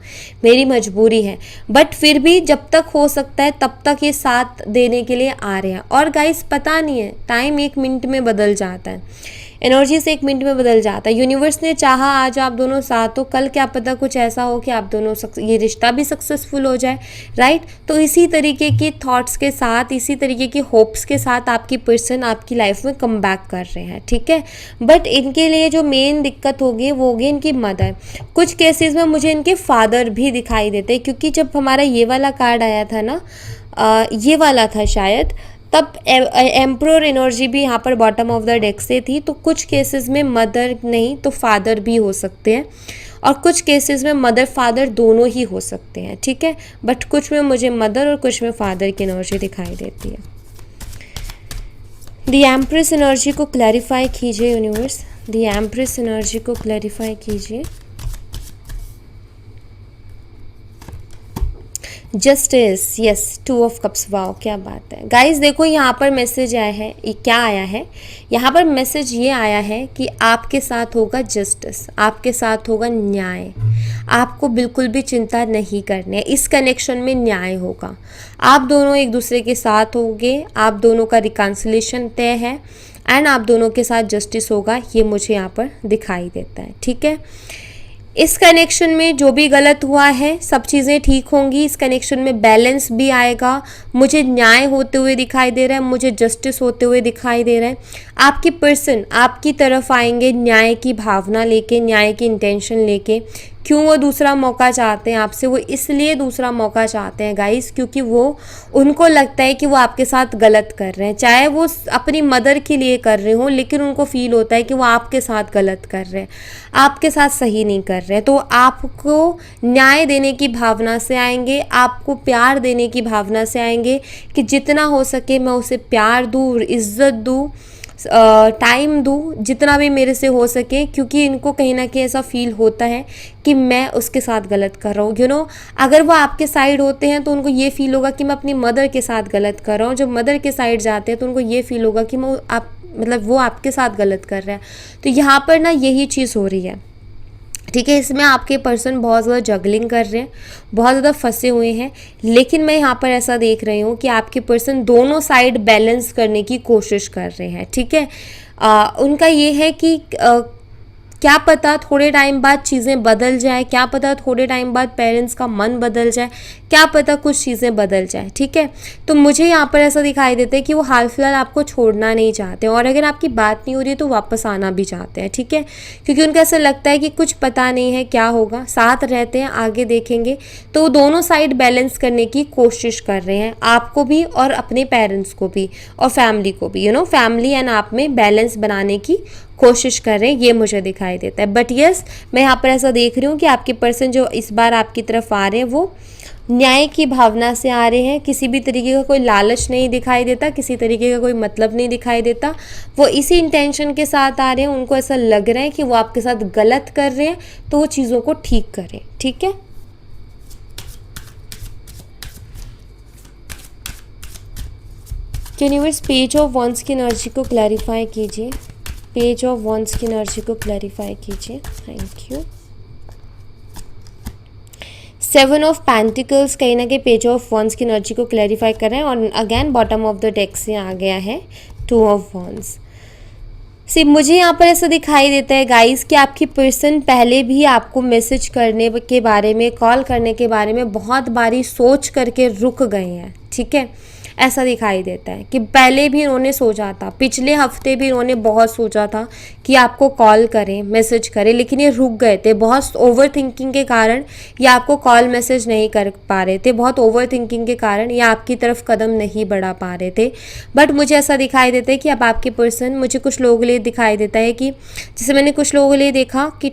मेरी मजबूरी है, बट फिर भी जब तक हो सकता है तब तक ये साथ देने के लिए आ रहे हैं। और गाइस पता नहीं है, टाइम 1 मिनट में बदल जाता है, एनर्जी से 1 मिनट में बदल जाता है। यूनिवर्स ने चाहा आज आप दोनों साथ हो, कल क्या पता कुछ ऐसा हो कि आप दोनों ये रिश्ता भी सक्सेसफुल हो जाए, राइट। तो इसी तरीके के थॉट्स के साथ, इसी तरीके की होप्स के साथ आपकी पर्सन आपकी लाइफ में कम बैक कर रहे हैं, ठीक है। बट इनके लिए जो मेन दिक्कत होगी वो होगी इनकी मदर। कुछ केसेस में मुझे इनके फादर भी दिखाई देते हैं, क्योंकि जब हमारा ये वाला कार्ड आया था ना, ये वाला था शायद, तब एम्परर एनर्जी भी यहाँ पर बॉटम ऑफ द डेक से थी। तो कुछ केसेस में मदर नहीं तो फादर भी हो सकते हैं, और कुछ केसेस में मदर फादर दोनों ही हो सकते हैं, ठीक है। बट कुछ में मुझे मदर और कुछ में फादर की एनर्जी दिखाई देती है। द एम्प्रेस एनर्जी को क्लैरिफाई कीजिए यूनिवर्स, द एम्प्रेस एनर्जी को क्लैरिफाई कीजिए। Justice, yes, two of cups, wow क्या बात है गाइस। देखो यहाँ पर मैसेज आया है, ये क्या आया है, यहाँ पर मैसेज ये आया है कि आपके साथ होगा जस्टिस, आपके साथ होगा न्याय। आपको बिल्कुल भी चिंता नहीं करनी है, इस कनेक्शन में न्याय होगा। आप दोनों एक दूसरे के साथ होंगे, आप दोनों का रिकन्सिलेशन तय है एंड आप दोनों के साथ जस्टिस होगा, ये मुझे यहाँ पर दिखाई देता है। ठीक है, इस कनेक्शन में जो भी गलत हुआ है सब चीज़ें ठीक होंगी, इस कनेक्शन में बैलेंस भी आएगा, मुझे न्याय होते हुए दिखाई दे रहा है, मुझे जस्टिस होते हुए दिखाई दे रहा है। आपकी पर्सन आपकी तरफ आएंगे न्याय की भावना लेके, न्याय की इंटेंशन लेके। क्यों वो दूसरा मौका चाहते हैं आपसे? वो इसलिए दूसरा मौका चाहते हैं गाइस क्योंकि वो, उनको लगता है कि वो आपके साथ गलत कर रहे हैं, चाहे वो अपनी मदर के लिए कर रहे हो, लेकिन उनको फील होता है कि वो आपके साथ गलत कर रहे हैं, आपके साथ सही नहीं कर रहे हैं। तो आपको न्याय देने की भावना से आएंगे, आपको प्यार देने की भावना से आएंगे कि जितना हो सके मैं उसे प्यार दूँ, इज्जत दूँ, टाइम दूँ, जितना भी मेरे से हो सके, क्योंकि इनको कहीं ना कहीं ऐसा फील होता है कि मैं उसके साथ गलत कर रहा हूँ। यू नो, अगर वो आपके साइड होते हैं तो उनको ये फील होगा कि मैं अपनी मदर के साथ गलत कर रहा हूँ, जब मदर के साइड जाते हैं तो उनको ये फील होगा कि मैं आप मतलब वो आपके साथ गलत कर रहा है। तो यहाँ पर ना यही चीज़ हो रही है। ठीक है, इसमें आपके पर्सन बहुत ज़्यादा जगलिंग कर रहे हैं, बहुत ज़्यादा फंसे हुए हैं, लेकिन मैं यहाँ पर ऐसा देख रही हूँ कि आपके पर्सन दोनों साइड बैलेंस करने की कोशिश कर रहे हैं। ठीक है, उनका ये है कि क्या पता थोड़े टाइम बाद चीज़ें बदल जाए, क्या पता थोड़े टाइम बाद पेरेंट्स का मन बदल जाए, क्या पता कुछ चीज़ें बदल जाए। ठीक है, तो मुझे यहाँ पर ऐसा दिखाई देता है कि वो हाल फिलहाल आपको छोड़ना नहीं चाहते, और अगर आपकी बात नहीं हो रही है तो वापस आना भी चाहते हैं। ठीक है, क्योंकि उनको ऐसा लगता है कि कुछ पता नहीं है क्या होगा, साथ रहते हैं आगे देखेंगे। तो वो दोनों साइड बैलेंस करने की कोशिश कर रहे हैं, आपको भी और अपने पेरेंट्स को भी और फैमिली को भी। यू नो, फैमिली एंड आप में बैलेंस बनाने की कोशिश कर रहे हैं, ये मुझे दिखाई देता है। बट यस, मैं यहाँ पर ऐसा देख रही हूँ कि आपके पर्सन जो इस बार आपकी तरफ आ रहे हैं वो न्याय की भावना से आ रहे हैं, किसी भी तरीके का कोई लालच नहीं दिखाई देता, किसी तरीके का कोई मतलब नहीं दिखाई देता। वो इसी इंटेंशन के साथ आ रहे हैं, उनको ऐसा लग रहा है कि वो आपके साथ गलत कर रहे हैं तो वो चीज़ों को ठीक करें। ठीक है, यूनिवर्स पेज ऑफ वंस की एनर्जी को क्लैरिफाई कीजिए, पेज ऑफ वंस की एनर्जी को क्लैरिफाई कीजिए, thank you. Seven of pentacles कहीं ना कहीं पेज ऑफ वंस की एनर्जी को क्लैरिफाई कर रहे हैं, और again bottom of the deck से आ गया है टू ऑफ वंस। सी मुझे यहाँ पर ऐसा दिखाई देता है गाइस कि आपकी पर्सन पहले भी आपको मैसेज करने के बारे में, कॉल करने के बारे में बहुत बारी सोच करके रुक गए हैं। ठीक है, ऐसा दिखाई देता है कि पहले भी इन्होंने सोचा था, पिछले हफ्ते भी इन्होंने बहुत सोचा था कि आपको कॉल करें, मैसेज करें, लेकिन ये रुक गए थे बहुत ओवर थिंकिंग के कारण। ये आपको कॉल मैसेज नहीं कर पा रहे थे, बहुत ओवर थिंकिंग के कारण ये आपकी तरफ कदम नहीं बढ़ा पा रहे थे। बट मुझे ऐसा दिखाई देता है कि अब आपके पर्सन, मुझे कुछ लोगों के लिए दिखाई देता है कि जैसे मैंने कुछ लोगों के लिए देखा कि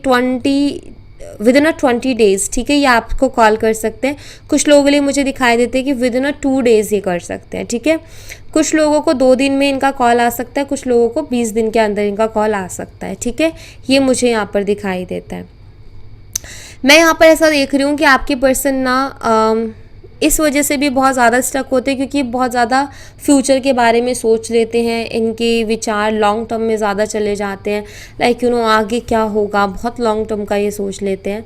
20 डेज़, ठीक है, ये आपको कॉल कर सकते हैं। कुछ लोगों के लिए मुझे दिखाई देते हैं कि विदिन 2 डेज़ ये कर सकते हैं। ठीक है, कुछ लोगों को 2 दिन में इनका कॉल आ सकता है, कुछ लोगों को 20 दिन के अंदर इनका कॉल आ सकता है। ठीक है, ये मुझे यहाँ पर दिखाई देता है। मैं यहाँ पर ऐसा देख रही हूँ कि आपके पर्सन ना इस वजह से भी बहुत ज़्यादा स्टक होते हैं क्योंकि बहुत ज़्यादा फ्यूचर के बारे में सोच लेते हैं, इनके विचार लॉन्ग टर्म में ज़्यादा चले जाते हैं, लाइक यू नो आगे क्या होगा, बहुत लॉन्ग टर्म का ये सोच लेते हैं।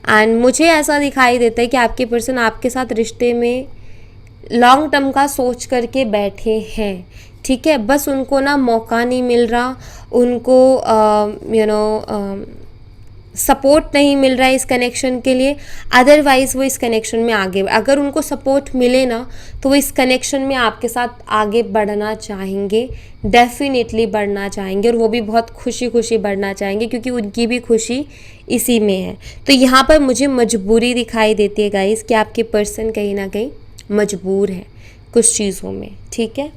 एंड मुझे ऐसा दिखाई देता है कि आपके पर्सन आपके साथ रिश्ते में लॉन्ग टर्म का सोच करके बैठे हैं। ठीक है, बस उनको ना मौका नहीं मिल रहा, उनको सपोर्ट नहीं मिल रहा है इस कनेक्शन के लिए। अदरवाइज़ वो इस कनेक्शन में आगे, अगर उनको सपोर्ट मिले ना तो वो इस कनेक्शन में आपके साथ आगे बढ़ना चाहेंगे, डेफिनेटली बढ़ना चाहेंगे, और वो भी बहुत खुशी खुशी बढ़ना चाहेंगे क्योंकि उनकी भी खुशी इसी में है। तो यहाँ पर मुझे मजबूरी दिखाई देती है गाइस कि आपके पर्सन कहीं ना कहीं मजबूर है कुछ चीज़ों में। ठीक है,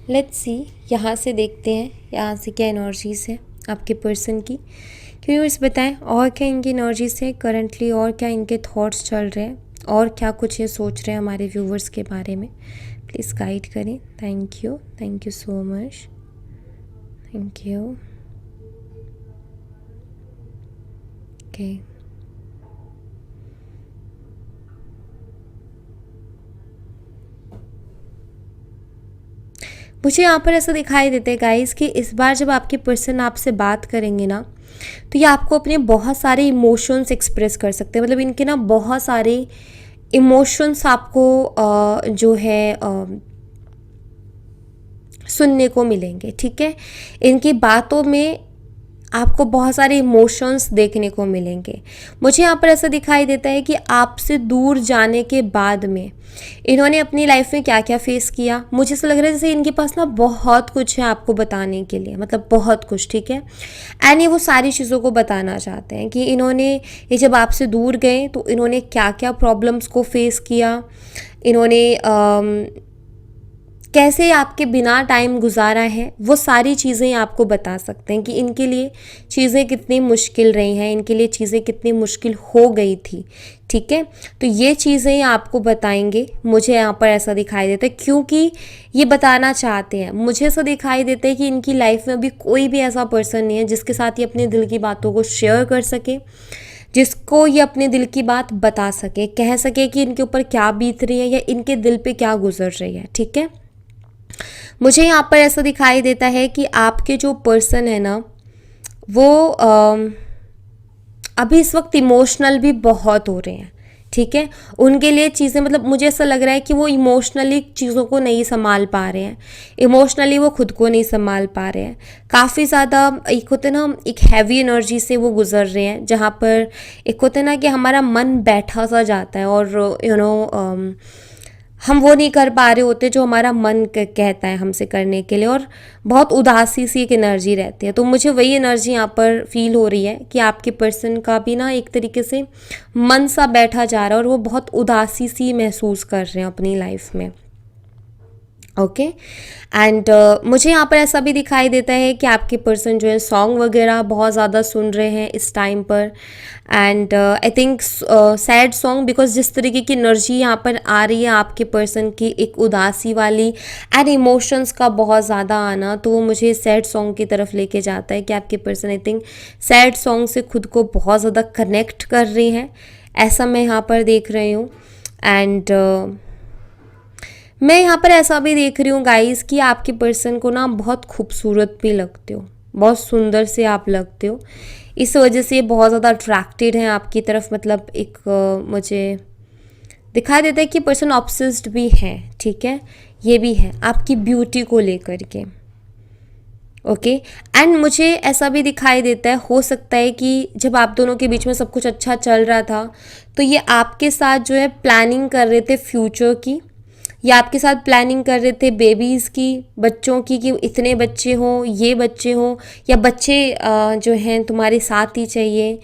लेट्स सी, यहाँ से देखते हैं यहाँ से क्या एनर्जीज़ है आपके पर्सन की। यूनिवर्स बताएं और क्या इनकी एनर्जीज है करंटली, और क्या इनके थॉट्स चल रहे हैं, और क्या कुछ ये सोच रहे हैं हमारे व्यूवर्स के बारे में। प्लीज़ गाइड करें, thank you so much, thank you. Okay, मुझे यहाँ पर ऐसा दिखाई देता है गाइस कि इस बार जब आपके पर्सन आपसे बात करेंगे ना, तो ये आपको अपने बहुत सारे इमोशंस एक्सप्रेस कर सकते हैं। मतलब इनके ना बहुत सारे इमोशंस आपको जो है सुनने को मिलेंगे। ठीक है, इनकी बातों में आपको बहुत सारे इमोशंस देखने को मिलेंगे। मुझे यहाँ पर ऐसा दिखाई देता है कि आपसे दूर जाने के बाद में इन्होंने अपनी लाइफ में क्या क्या फेस किया। मुझे ऐसा लग रहा है जैसे इनके पास ना बहुत कुछ है आपको बताने के लिए, मतलब बहुत कुछ। ठीक है, एंड ये वो सारी चीज़ों को बताना चाहते हैं कि इन्होंने ये जब आपसे दूर गए तो इन्होंने क्या क्या प्रॉब्लम्स को फेस किया, इन्होंने कैसे आपके बिना टाइम गुजारा है, वो सारी चीज़ें आपको बता सकते हैं कि इनके लिए चीज़ें कितनी मुश्किल रही हैं, इनके लिए चीज़ें कितनी मुश्किल हो गई थी। ठीक है, तो ये चीज़ें आपको बताएंगे। मुझे यहाँ पर ऐसा दिखाई देता है क्योंकि ये बताना चाहते हैं। मुझे ऐसा दिखाई देता है कि इनकी लाइफ में अभी कोई भी ऐसा पर्सन नहीं है जिसके साथ ये अपने दिल की बातों को शेयर कर सके, जिसको ये अपने दिल की बात बता सके, कह सके कि इनके ऊपर क्या बीत रही है या इनके दिल पे क्या गुजर रही है। ठीक है, मुझे यहाँ पर ऐसा दिखाई देता है कि आपके जो पर्सन है ना, वो अभी इस वक्त इमोशनल भी बहुत हो रहे हैं। ठीक है, उनके लिए चीज़ें, मतलब मुझे ऐसा लग रहा है कि वो इमोशनली चीज़ों को नहीं संभाल पा रहे हैं, इमोशनली वो खुद को नहीं संभाल पा रहे हैं। काफ़ी ज़्यादा एक होते ना, एक हैवी एनर्जी से वो गुजर रहे हैं, जहाँ पर एक होते ना कि हमारा मन बैठा सा जाता है और हम वो नहीं कर पा रहे होते जो हमारा मन कहता है हमसे करने के लिए, और बहुत उदासी सी एक एनर्जी रहती है। तो मुझे वही एनर्जी यहाँ पर फील हो रही है कि आपके पर्सन का भी ना एक तरीके से मन सा बैठा जा रहा है और वो बहुत उदासी सी महसूस कर रहे हैं अपनी लाइफ में। ओके, एंड मुझे यहाँ पर ऐसा भी दिखाई देता है कि आपके पर्सन जो है सॉन्ग वगैरह बहुत ज़्यादा सुन रहे हैं इस टाइम पर, and I think sad song, because जिस तरीके की एनर्जी यहाँ पर आ रही है आपके पर्सन की, एक उदासी वाली एंड इमोशंस का बहुत ज़्यादा आना, तो वो मुझे सैड सॉन्ग की तरफ लेके जाता है कि आपके person I think sad song से खुद को बहुत ज़्यादा कनेक्ट कर रही हैं, ऐसा मैं यहाँ पर देख रही हूँ। एंड मैं यहाँ पर ऐसा भी देख रही हूँ गाइस कि आपके पर्सन को ना बहुत खूबसूरत भी लगते हो, बहुत सुंदर से आप लगते हो, इस वजह से बहुत ज़्यादा अट्रैक्टेड हैं आपकी तरफ। मतलब एक मुझे दिखाई देता है कि पर्सन ऑब्सेस्ड भी है। ठीक है, ये भी है आपकी ब्यूटी को लेकर के। ओके, एंड मुझे ऐसा भी दिखाई देता है, हो सकता है कि जब आप दोनों के बीच में सब कुछ अच्छा चल रहा था तो ये आपके साथ जो है प्लानिंग कर रहे थे फ्यूचर की, या आपके साथ प्लानिंग कर रहे थे बेबीज़ की, बच्चों की, कि इतने बच्चे हों, ये बच्चे हों, या बच्चे जो हैं तुम्हारे साथ ही चाहिए,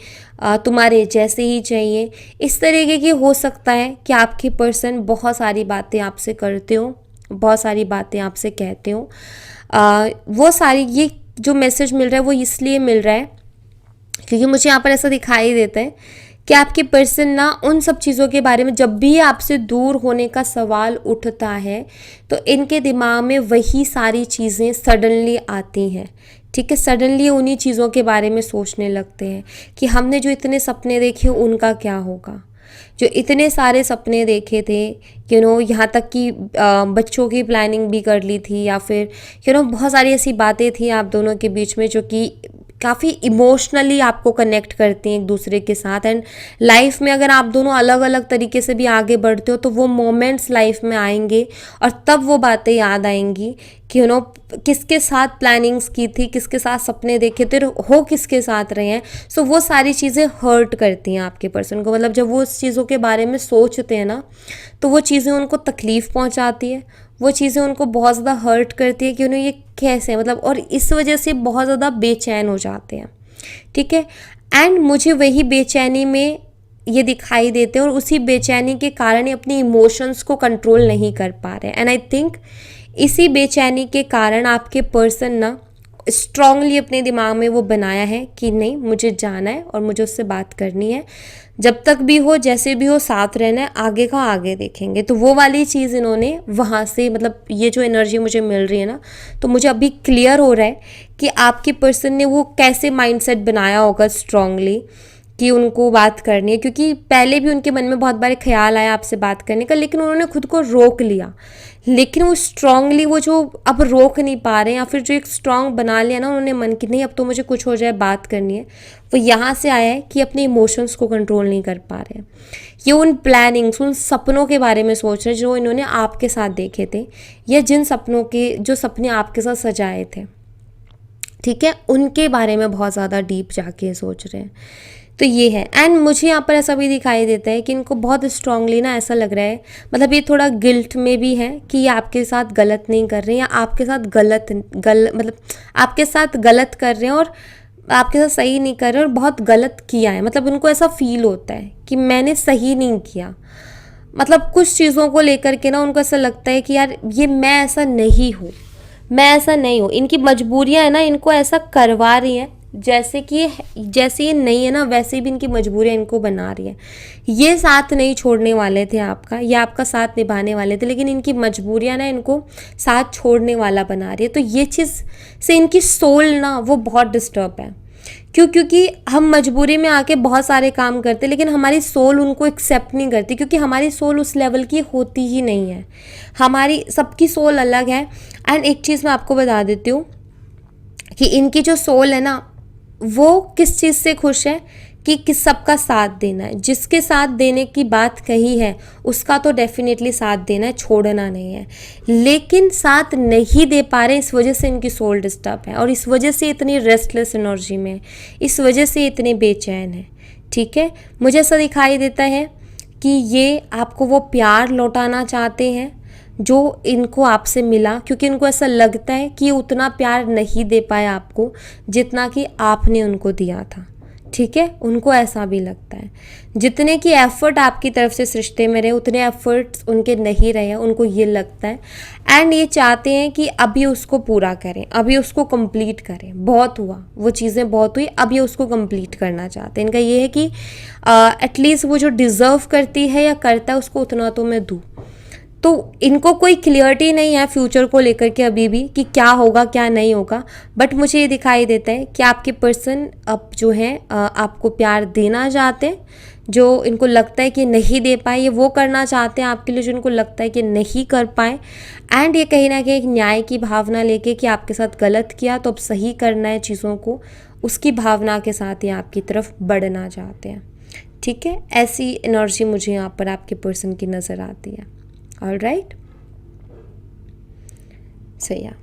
तुम्हारे जैसे ही चाहिए। इस तरीके की हो सकता है कि आपके पर्सन बहुत सारी बातें आपसे करते हो, बहुत सारी बातें आपसे कहते हो। वो सारी, ये जो मैसेज मिल रहा है वो इसलिए मिल रहा है क्योंकि मुझे यहाँ पर ऐसा दिखाई देता है कि आपके पर्सन ना उन सब चीज़ों के बारे में, जब भी आपसे दूर होने का सवाल उठता है तो इनके दिमाग में वही सारी चीज़ें सडनली आती हैं। ठीक है, सडनली उन्हीं चीज़ों के बारे में सोचने लगते हैं कि हमने जो इतने सपने देखे उनका क्या होगा, जो इतने सारे सपने देखे थे, यहाँ तक कि बच्चों की प्लानिंग भी कर ली थी, या फिर बहुत सारी ऐसी बातें थी आप दोनों के बीच में जो कि काफ़ी इमोशनली आपको कनेक्ट करती हैं एक दूसरे के साथ। एंड लाइफ में अगर आप दोनों अलग अलग तरीके से भी आगे बढ़ते हो तो वो मोमेंट्स लाइफ में आएंगे और तब वो बातें याद आएंगी कि किसके साथ प्लानिंग्स की थी, किसके साथ सपने देखे थे, हो किसके साथ रहे हैं। सो वो सारी चीज़ें हर्ट करती हैं आपके पर्सन को। मतलब जब वो उस चीज़ों के बारे में सोचते हैं ना तो वो चीज़ें उनको तकलीफ़ पहुँचाती है, वो चीज़ें उनको बहुत ज़्यादा हर्ट करती है कि उन्हें ये कैसे, मतलब, और इस वजह से बहुत ज़्यादा बेचैन हो जाते हैं। ठीक है, एंड मुझे वही बेचैनी में ये दिखाई देते हैं और उसी बेचैनी के कारण ये अपनी इमोशंस को कंट्रोल नहीं कर पा रहे हैं। एंड आई थिंक इसी बेचैनी के कारण आपके पर्सन ना स्ट्रांगली अपने दिमाग में वो बनाया है कि नहीं, मुझे जाना है और मुझे उससे बात करनी है, जब तक भी हो, जैसे भी हो, साथ रहना है, आगे का आगे देखेंगे। तो वो वाली चीज़ इन्होंने वहाँ से, मतलब ये जो एनर्जी मुझे मिल रही है ना, तो मुझे अभी क्लियर हो रहा है कि आपके पर्सन ने वो कैसे माइंडसेट बनाया होगा स्ट्रांगली कि उनको बात करनी है, क्योंकि पहले भी उनके मन में बहुत बार ख्याल आया आपसे बात करने का, लेकिन उन्होंने खुद को रोक लिया। लेकिन वो स्ट्रांगली वो जो अब रोक नहीं पा रहे हैं, या फिर जो एक स्ट्रांग बना लिया ना उन्होंने मन की, नहीं अब तो मुझे कुछ हो जाए बात करनी है, वो यहाँ से आया है कि अपने इमोशंस को कंट्रोल नहीं कर पा रहे हैं। ये उन प्लानिंग्स, उन सपनों के बारे में सोच रहे हैं जो इन्होंने आपके साथ देखे थे, या जिन सपनों के जो सपने आपके साथ सजाए थे, ठीक है, उनके बारे में बहुत ज़्यादा डीप जाके सोच रहे हैं। तो ये है। एंड मुझे यहाँ पर ऐसा भी दिखाई देता है कि इनको बहुत स्ट्रांगली ना ऐसा लग रहा है, मतलब ये थोड़ा गिल्ट में भी है कि ये आपके साथ गलत नहीं कर रहे हैं, या आपके साथ मतलब आपके साथ गलत कर रहे हैं और आपके साथ सही नहीं कर रहे और बहुत गलत किया है। मतलब उनको ऐसा फील होता है कि मैंने सही नहीं किया। मतलब कुछ चीज़ों को लेकर के ना उनको ऐसा लगता है कि यार ये मैं ऐसा नहीं हूँ, मैं ऐसा नहीं हूँ। इनकी मजबूरियाँ है ना इनको ऐसा करवा रही हैं, जैसे कि जैसे ये नहीं है ना वैसे भी इनकी मजबूरियाँ इनको बना रही हैं। ये साथ नहीं छोड़ने वाले थे आपका, ये आपका साथ निभाने वाले थे, लेकिन इनकी मजबूरियाँ ना इनको साथ छोड़ने वाला बना रही है। तो ये चीज़ से इनकी सोल ना वो बहुत डिस्टर्ब है। क्योंकि हम मजबूरी में आके बहुत सारे काम करते, लेकिन हमारी सोल उनको एक्सेप्ट नहीं करती, क्योंकि हमारी सोल उस लेवल की होती ही नहीं है। हमारी सबकी सोल अलग है। एंड एक चीज़ मैं आपको बता देती हूँ कि इनकी जो सोल है ना वो किस चीज़ से खुश है कि किस सबका साथ देना है। जिसके साथ देने की बात कही है उसका तो डेफिनेटली साथ देना है, छोड़ना नहीं है। लेकिन साथ नहीं दे पा रहे, इस वजह से इनकी सोल डिस्टर्ब है और इस वजह से इतनी रेस्टलेस एनर्जी में है, इस वजह से इतने बेचैन है। ठीक है, मुझे ऐसा दिखाई देता है कि ये आपको वो प्यार लौटाना चाहते हैं जो इनको आपसे मिला, क्योंकि इनको ऐसा लगता है कि ये उतना प्यार नहीं दे पाए आपको जितना कि आपने उनको दिया था। ठीक है, उनको ऐसा भी लगता है। जितने की एफर्ट आपकी तरफ से इस रिश्ते में रहे उतने एफर्ट्स उनके नहीं रहे हैं, उनको ये लगता है। एंड ये चाहते हैं कि अभी उसको पूरा करें, अभी उसको कंप्लीट करें। बहुत हुआ, वो चीज़ें बहुत हुई, अब ये उसको कंप्लीट करना चाहते हैं। इनका ये है कि एटलीस्ट वो जो डिज़र्व करती है या करता है उसको उतना तो मैं दूँ। तो इनको कोई क्लियरिटी नहीं है फ्यूचर को लेकर के अभी भी कि क्या होगा क्या नहीं होगा। बट मुझे ये दिखाई देता है कि आपके पर्सन अब जो है आपको प्यार देना चाहते हैं, जो इनको लगता है कि नहीं दे पाए, ये वो करना चाहते हैं आपके लिए जो इनको लगता है कि नहीं कर पाए। एंड ये कहीं ना कहीं एक न्याय की भावना लेके कि आपके साथ गलत किया तो अब सही करना है चीज़ों को, उसकी भावना के साथ ये आपकी तरफ बढ़ना चाहते हैं। ठीक है, ऐसी एनर्जी मुझे यहाँ पर आपके पर्सन की नज़र आती है। All right, so yeah,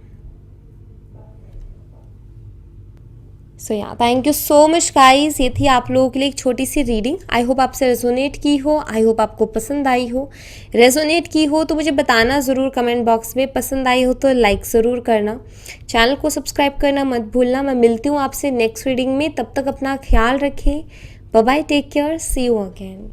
thank you so much guys. ये थी आप लोगों के लिए एक छोटी सी रीडिंग। आई होप आपसे रेजोनेट की हो, आई होप आपको पसंद आई हो। रेजोनेट की हो तो मुझे बताना ज़रूर कमेंट बॉक्स में, पसंद आई हो तो लाइक ज़रूर करना, चैनल को सब्सक्राइब करना मत भूलना। मैं मिलती हूँ आपसे नेक्स्ट रीडिंग में, तब तक अपना ख्याल रखें। Bye bye, take care, see you again.